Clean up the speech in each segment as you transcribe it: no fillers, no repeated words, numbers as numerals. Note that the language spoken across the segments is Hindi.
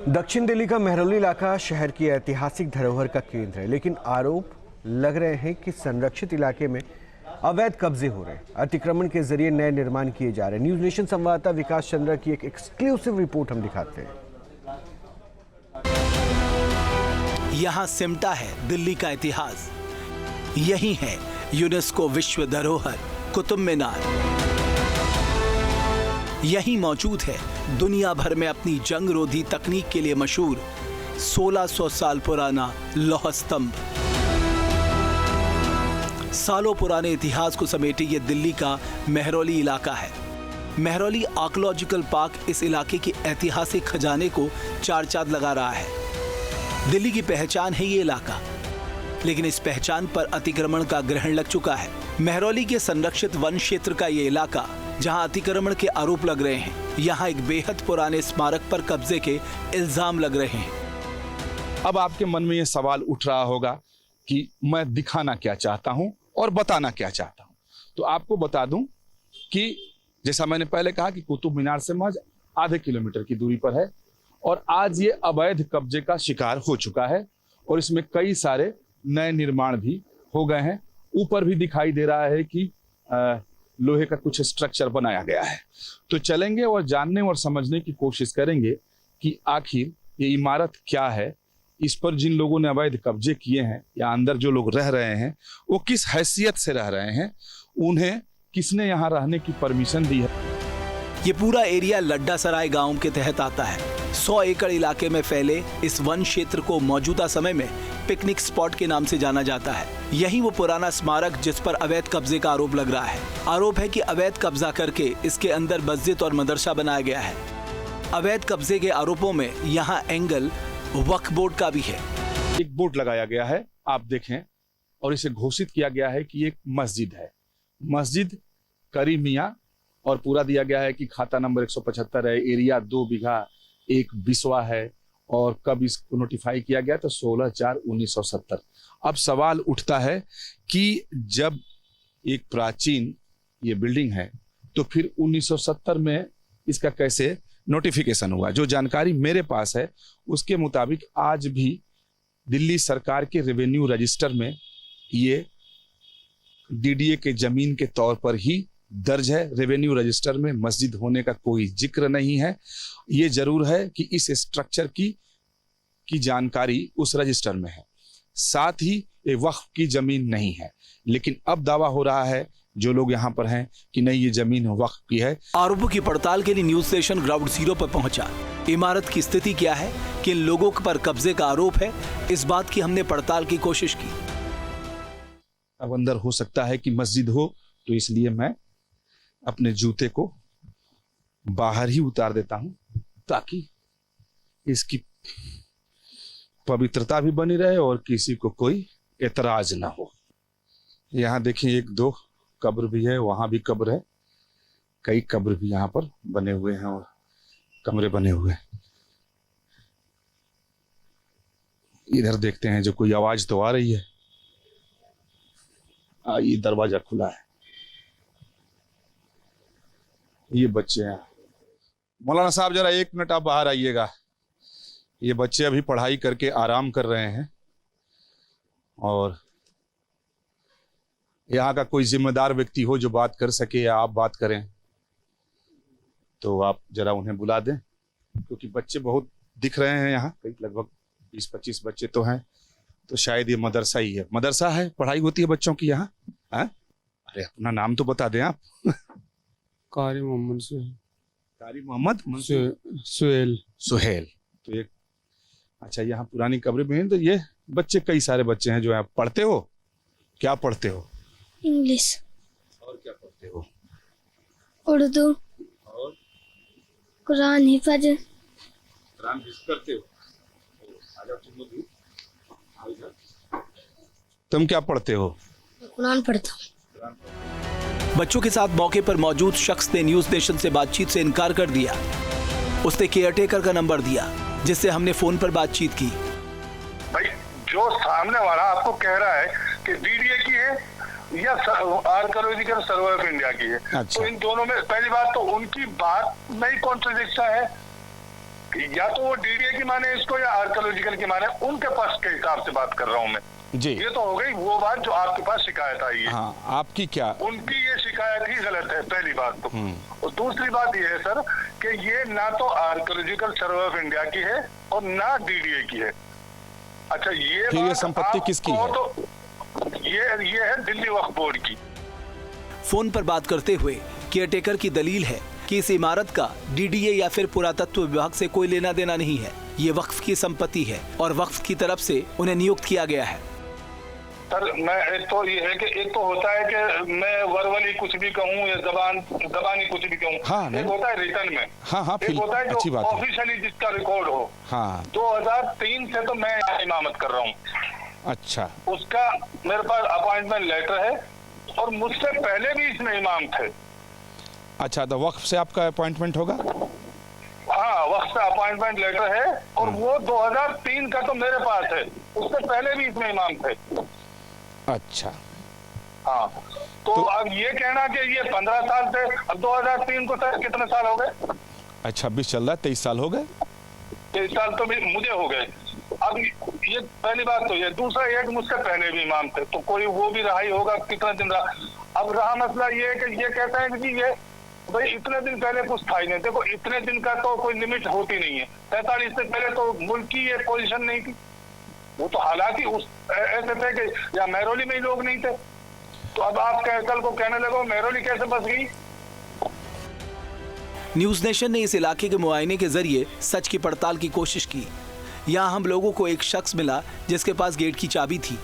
दक्षिण दिल्ली का मेहरौली इलाका शहर की ऐतिहासिक धरोहर का केंद्र है, लेकिन आरोप लग रहे हैं कि संरक्षित इलाके में अवैध कब्जे हो रहे हैं। अतिक्रमण के जरिए नए निर्माण किए जा रहे हैं। न्यूज नेशन संवाददाता विकास चंद्रा की एक एक्सक्लूसिव रिपोर्ट हम दिखाते हैं। यहाँ सिमटा है दिल्ली का इतिहास। यही है यूनेस्को विश्व धरोहर कुतुब मीनार। यहीं मौजूद है दुनिया भर में अपनी जंग रोधी तकनीक के लिए मशहूर 1600 साल पुराना लौह स्तंभ। सालों पुराने इतिहास को समेटे ये दिल्ली का मेहरौली इलाका है। मेहरौली आर्कियोलॉजिकल पार्क इस इलाके के ऐतिहासिक खजाने को चार चांद लगा रहा है। दिल्ली की पहचान है ये इलाका, लेकिन इस पहचान पर अतिक्रमण का ग्रहण लग चुका है। मेहरौली के संरक्षित वन क्षेत्र का ये इलाका, जहां अतिक्रमण के आरोप लग रहे हैं, यहां एक बेहद पुराने स्मारक पर कब्जे के इल्जाम लग रहे हैं। अब आपके मन में ये सवाल उठ रहा होगा कि मैं दिखाना क्या चाहता हूं और बताना क्या चाहता हूं। तो आपको बता दूं कि जैसा मैंने पहले कहा कि कुतुब मीनार से महज आधे किलोमीटर की दूरी पर है और आज ये अवैध कब्जे का शिकार हो चुका है और इसमें कई सारे नए निर्माण भी हो गए हैं। ऊपर भी दिखाई दे रहा है कि लोहे का कुछ स्ट्रक्चर बनाया गया है। तो चलेंगे और जानने और समझने की कोशिश करेंगे कि आखिर ये इमारत क्या है, इस पर जिन लोगों ने अवैध कब्जे किए हैं या अंदर जो लोग रह रहे हैं वो किस हैसियत से रह रहे हैं, उन्हें किसने यहाँ रहने की परमिशन दी है। ये पूरा एरिया लड्डा सराय गांव के तहत आता है। 100 एकड़ इलाके में फैले इस वन क्षेत्र को मौजूदा समय में पिकनिक स्पॉट के नाम से जाना जाता है। यही वो पुराना स्मारक जिस पर अवैध कब्जे का आरोप लग रहा है। आरोप है कि अवैध कब्जा करके इसके अंदर मस्जिद और मदरसा बनाया गया है। अवैध कब्जे के आरोपों में यहाँ एंगल वक्फ बोर्ड का भी है। एक बोर्ड लगाया गया है, आप देखें, और इसे घोषित किया गया है कि एक मस्जिद है, मस्जिद करी मियाँ, और पूरा दिया गया है कि खाता नंबर 175 है, एरिया 2 बीघा 1 बिस्वा है, और कब इसको नोटिफाई किया गया तो 16/4/1970। अब सवाल उठता है कि जब एक प्राचीन ये बिल्डिंग है तो फिर 1970 में इसका कैसे नोटिफिकेशन हुआ। जो जानकारी मेरे पास है उसके मुताबिक आज भी दिल्ली सरकार के रेवेन्यू रजिस्टर में ये डीडीए के जमीन के तौर पर ही दर्ज है। रेवेन्यू रजिस्टर में मस्जिद होने का कोई जिक्र नहीं है। ये जरूर है कि इस स्ट्रक्चर की जानकारी उस रजिस्टर में है, साथ ही ये वक्फ की जमीन नहीं है। लेकिन अब दावा हो रहा है जो लोग यहाँ पर हैं कि नहीं, ये जमीन वक्फ की है। आरोपों की पड़ताल के लिए न्यूज स्टेशन ग्राउंड जीरो पर पहुंचा। इमारत की स्थिति क्या है, किन लोगों पर कब्जे का आरोप है, इस बात की हमने पड़ताल की कोशिश की। अब अंदर हो सकता है कि मस्जिद हो, तो इसलिए मैं अपने जूते को बाहर ही उतार देता हूं ताकि इसकी पवित्रता भी बनी रहे और किसी को कोई एतराज ना हो। यहाँ देखिए 1-2 कब्र भी है, वहां भी कब्र है, कई कब्र भी यहाँ पर बने हुए हैं और कमरे बने हुए हैं। इधर देखते हैं, जो कोई आवाज तो आ रही है। ये दरवाजा खुला है, ये बच्चे हैं। मौलाना साहब जरा 1 मिनट आप बाहर आइएगा। ये बच्चे अभी पढ़ाई करके आराम कर रहे हैं और यहाँ का कोई जिम्मेदार व्यक्ति हो जो बात कर सके या आप बात करें तो आप जरा उन्हें बुला दें, क्योंकि बच्चे बहुत दिख रहे हैं यहाँ, लगभग 20-25 बच्चे तो हैं। तो शायद ये मदरसा ही है। मदरसा है, पढ़ाई होती है बच्चों की यहाँ। अरे अपना नाम तो बता दें आप। कारी मोहम्मद सुहेल। तो एक अच्छा, यहाँ पुरानी कब्र में है। तो ये बच्चे, कई सारे बच्चे हैं जो आप पढ़ते हो। क्या पढ़ते हो? इंग्लिश। और क्या पढ़ते हो? उर्दू और कुरान हिफज। कुरान हिफ्ज करते हो? आजा तुम लोग भी। तुम क्या पढ़ते हो? कुरान पढ़ता हूँ। बच्चों के साथ मौके पर मौजूद शख्स ने न्यूज स्टेशन से बातचीत से इनकार कर दिया। उसने केयरटेकर का नंबर दिया, जिससे हमने फोन पर बातचीत की। भाई, जो सामने वाला आपको कह रहा है कि डीडीए की है या आर्कियोलॉजिकल सर्वे ऑफ इंडिया की है, अच्छा। तो इन दोनों में पहली बात तो उनकी बात में ही कॉन्ट्रडिक्शन है। या तो वो डीडीए की माने इसको या आर्कियोलॉजिकल की माने, उनके पास के हिसाब से बात कर रहा हूँ मैं जी। ये तो हो गई वो बात जो आपके पास शिकायत आई है। हाँ, आपकी क्या? उनकी ये शिकायत ही गलत है, पहली बात तो। और दूसरी बात ये है सर कि ये ना तो आर्कियोलॉजिकल सर्वे ऑफ इंडिया की है और ना डीडीए की है। अच्छा, ये संपत्ति किसकी है? तो ये है दिल्ली वक्फ बोर्ड की। फोन पर बात करते हुए केयरटेकर की दलील है कि इस इमारत का डीडीए या फिर पुरातत्व विभाग से कोई लेना देना नहीं है, ये वक्फ की संपत्ति है और वक्फ की तरफ से उन्हें नियुक्त किया गया है। सर मैं एक तो ये है कि एक तो होता है कि मैं वर्बली कुछ भी कहूँ या जबानी कुछ भी कहूँ। हाँ, एक होता है रिटर्न में। हाँ, एक होता है अच्छी जो बात है। ऑफिशियली जिसका रिकॉर्ड हो। हाँ, 2003 से तो मैं यहाँ इमामत कर रहा हूँ। अच्छा, उसका मेरे पास अपॉइंटमेंट लेटर है और मुझसे पहले भी इसमें इमाम थे। अच्छा, तो वक्फ से आपका अपॉइंटमेंट होगा? हाँ, वक्त से अपॉइंटमेंट लेटर है और वो 2003 का तो मेरे पास है, उससे पहले भी इसमें इमाम थे। अच्छा, हाँ, तो अब ये कहना कि ये 15 साल से, अब 2003 को सर कितने साल हो गए? अच्छा, 26 चल रहा है, 23 साल हो गए। 23 साल तो मुझे हो गए। अब ये पहली बात तो ये, दूसरा ये कि मुझसे पहले भी इमाम थे, तो कोई वो भी रहा ही होगा, कितने दिन रहा। अब रहा मसला ये है कि ये कहते हैं कि ये भाई इतने दिन पहले कुछ था ही नहीं। देखो, इतने दिन का तो कोई लिमिट होती नहीं है। 43 से पहले तो मुल्क की ये पोजीशन नहीं थी। वो तो हालांकि उस ऐसे थे कि या महरौली में ही लोग नहीं थे। तो अब आप कल को कहने लगो महरौली कैसे बस गई। न्यूज नेशन ने इस इलाके के मुआयने के जरिए सच की पड़ताल की कोशिश की। यहाँ हम लोगों को एक शख्स मिला जिसके पास गेट की चाबी थी।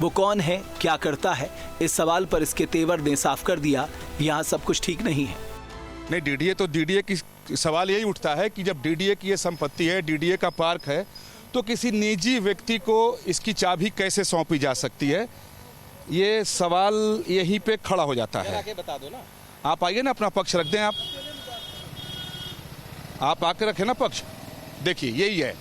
वो कौन है, क्या करता है, इस सवाल पर इसके तेवर ने साफ कर दिया यहाँ सब कुछ ठीक नहीं है। नहीं, डीडीए तो डीडीए की सवाल यही उठता है कि जब डीडीए की ये संपत्ति है, डीडीए का पार्क है, तो किसी निजी व्यक्ति को इसकी चाबी कैसे सौंपी जा सकती है? ये सवाल यहीं पे खड़ा हो जाता है। बता दो ना। आप आइए ना, अपना पक्ष रख दें। आप आके रखें ना पक्ष। देखिए, यही है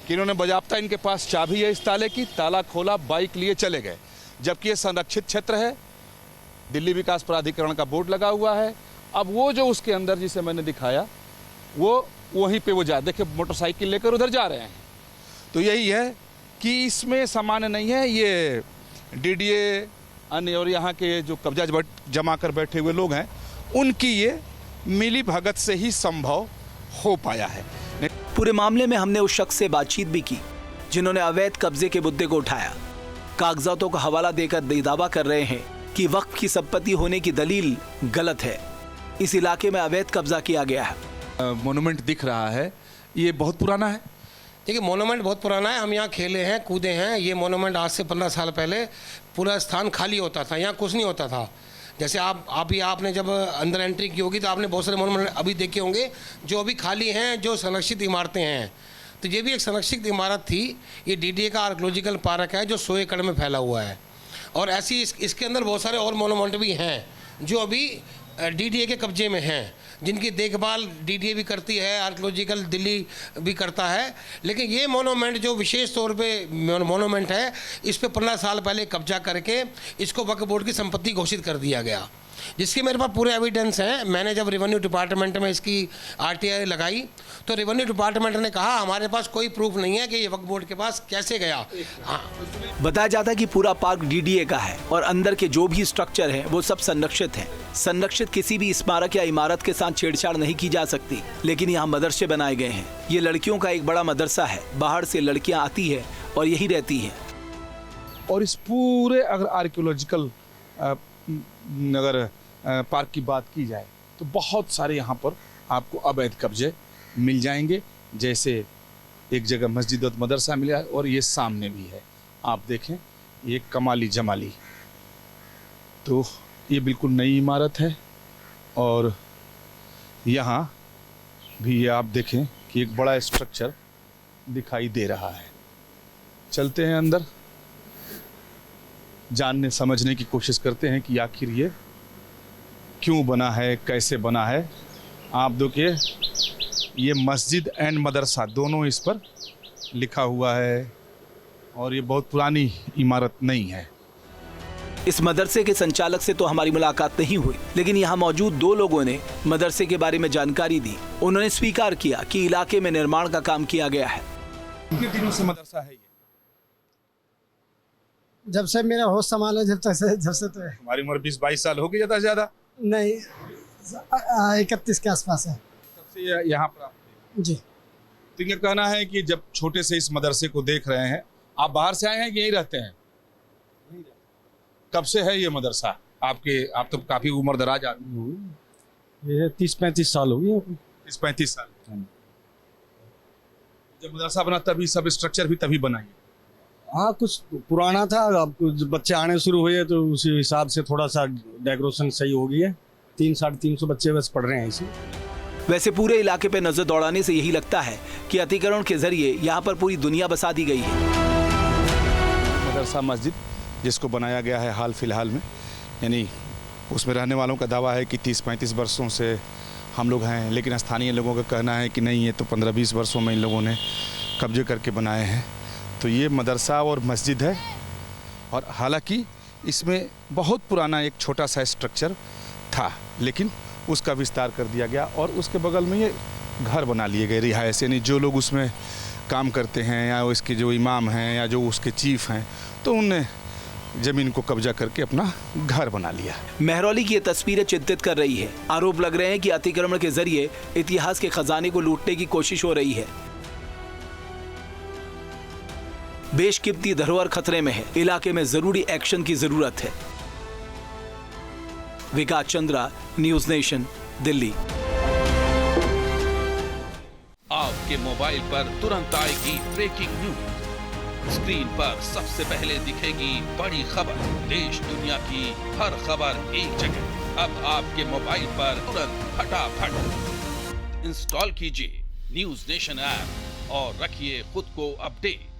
कि इन्होंने बजाबता इनके पास चाबी है इस ताले की, ताला खोला, बाइक लिए चले गए, जबकि ये संरक्षित क्षेत्र है, दिल्ली विकास प्राधिकरण का बोर्ड लगा हुआ है। अब वो जो उसके अंदर जिसे मैंने दिखाया, वो वहीं पे वो जा, देखिए मोटरसाइकिल लेकर उधर जा रहे हैं। तो यही है कि इसमें सामान्य नहीं है। ये डीडीए अन्य और यहाँ के जो कब्जा जमा कर बैठे हुए लोग हैं, उनकी ये मिली भगत से ही संभव हो पाया है। पूरे मामले में हमने उस शख्स से बातचीत भी की जिन्होंने अवैध कब्जे के मुद्दे को उठाया। कागजातों का हवाला देकर दावा कर रहे हैं कि वक्फ की संपत्ति होने की दलील गलत है। इस इलाके में अवैध कब्जा किया गया है। मोन्यूमेंट दिख रहा है, ये बहुत पुराना है। देखिए, मोनूमेंट बहुत पुराना है। हम यहाँ खेले हैं, कूदे हैं। ये मोनूमेंट आज से 15 साल पहले पूरा स्थान खाली होता था, यहाँ कुछ नहीं होता था। जैसे आपने जब अंदर एंट्री की होगी तो आपने बहुत सारे मोनूमेंट अभी देखे होंगे जो अभी खाली हैं, जो संरक्षित इमारतें हैं। तो ये भी एक संरक्षित इमारत थी। ये डीडीए का आर्कियोलॉजिकल पार्क है जो 100 एकड़ में फैला हुआ है। और ऐसी इसके अंदर बहुत सारे और मोनूमेंट भी हैं जो अभी डीडीए के कब्जे में हैं, जिनकी देखभाल डीडीए भी करती है, आर्कियोलॉजिकल दिल्ली भी करता है। लेकिन ये मोनूमेंट जो विशेष तौर पे मोनूमेंट है, इस पे 15 साल पहले कब्जा करके इसको वक्फ बोर्ड की संपत्ति घोषित कर दिया गया, जिसके मेरे पास पूरे एविडेंस हैं। मैंने जब रेवेन्यू डिपार्टमेंट में इसकी आरटीआई लगाई तो रेवेन्यू डिपार्टमेंट ने कहा हमारे पास कोई प्रूफ नहीं है कि ये वक्फ बोर्ड के पास कैसे गया। हाँ, बताया जाता है कि पूरा पार्क डीडीए का है और अंदर के जो भी स्ट्रक्चर है वो सब संरक्षित हैं। संरक्षित किसी भी स्मारक या इमारत के साथ छेड़छाड़ नहीं की जा सकती। लेकिन यहाँ मदरसे बनाए गए हैं। ये लड़कियों का एक बड़ा मदरसा है। बाहर से लड़कियाँ आती है और यही रहती है। और इस पूरे अगर आर्कियोलॉजिकल अगर पार्क की बात की जाए तो बहुत सारे यहाँ पर आपको अवैध कब्जे मिल जाएंगे। जैसे एक जगह मस्जिद और मदरसा मिला है और ये सामने भी है, आप देखें, ये कमाली जमाली। तो ये बिल्कुल नई इमारत है और यहाँ भी ये आप देखें कि एक बड़ा स्ट्रक्चर दिखाई दे रहा है। चलते हैं अंदर, जानने समझने की कोशिश करते हैं कि आखिर ये क्यों बना है, कैसे बना है। आप देखिए, ये मस्जिद एंड मदरसा दोनों इस पर लिखा हुआ है और ये बहुत पुरानी इमारत नहीं है। इस मदरसे के संचालक से तो हमारी मुलाकात नहीं हुई, लेकिन यहाँ मौजूद 2 लोगों ने मदरसे के बारे में जानकारी दी। उन्होंने स्वीकार किया कि इलाके में निर्माण का काम किया गया है। कितने दिनों से मदरसा है ये? जब से मेरा होश संभाला जब से तो है। हमारी उम्र 20-22 साल हो गई, ज्यादा से ज्यादा नहीं 31 के आसपास है। तब से यहाँ पर आप थे। जी तो ये कहना है कि जब छोटे से इस मदरसे को देख रहे हैं, आप बाहर से आए हैं कि यहीं रहते हैं? कब से है ये मदरसा आपके? आप तो काफी उम्र दराज आदमी। ये 30-35 साल हो गए। 30-35 साल। जब मदरसा बना तभी सब स्ट्रक्चर भी तभी बना? हाँ, कुछ पुराना था, अब कुछ बच्चे आने शुरू हुए तो उसी हिसाब से थोड़ा सा डेकोरेशन सही हो गई है। 300-350 बच्चे बस पढ़ रहे हैं इसी। वैसे पूरे इलाके पे नजर दौड़ाने से यही लगता है कि अतिक्रमण के जरिए यहाँ पर पूरी दुनिया बसा दी गई है। मदरसा मस्जिद जिसको बनाया गया है हाल फिलहाल में, यानी उसमें रहने वालों का दावा है कि 30-35 वर्षों से हम लोग हैं, लेकिन स्थानीय लोगों का कहना है कि नहीं, ये तो 15-20 वर्षों में इन लोगों ने कब्जे करके बनाए हैं। तो ये मदरसा और मस्जिद है, और हालांकि इसमें बहुत पुराना एक छोटा सा स्ट्रक्चर था, लेकिन उसका विस्तार कर दिया गया और उसके बगल में ये घर बना लिए गए रिहायश, यानी जो लोग उसमें काम करते हैं या इसके जो इमाम हैं या जो उसके चीफ हैं, तो उनने जमीन को कब्जा करके अपना घर बना लिया। महरौली की ये तस्वीरें चिंतित कर रही है। आरोप लग रहे हैं कि अतिक्रमण के जरिए इतिहास के खजाने को लूटने की कोशिश हो रही है। बेशकीमती धरोहर खतरे में है। इलाके में जरूरी एक्शन की जरूरत है। विकास चंद्रा, न्यूज नेशन, दिल्ली। आपके मोबाइल पर तुरंत आएगी ब्रेकिंग न्यूज। स्क्रीन पर सबसे पहले दिखेगी बड़ी खबर। देश दुनिया की हर खबर एक जगह। अब आपके मोबाइल पर तुरंत फटाफट इंस्टॉल कीजिए न्यूज नेशन ऐप और रखिए खुद को अपडेट।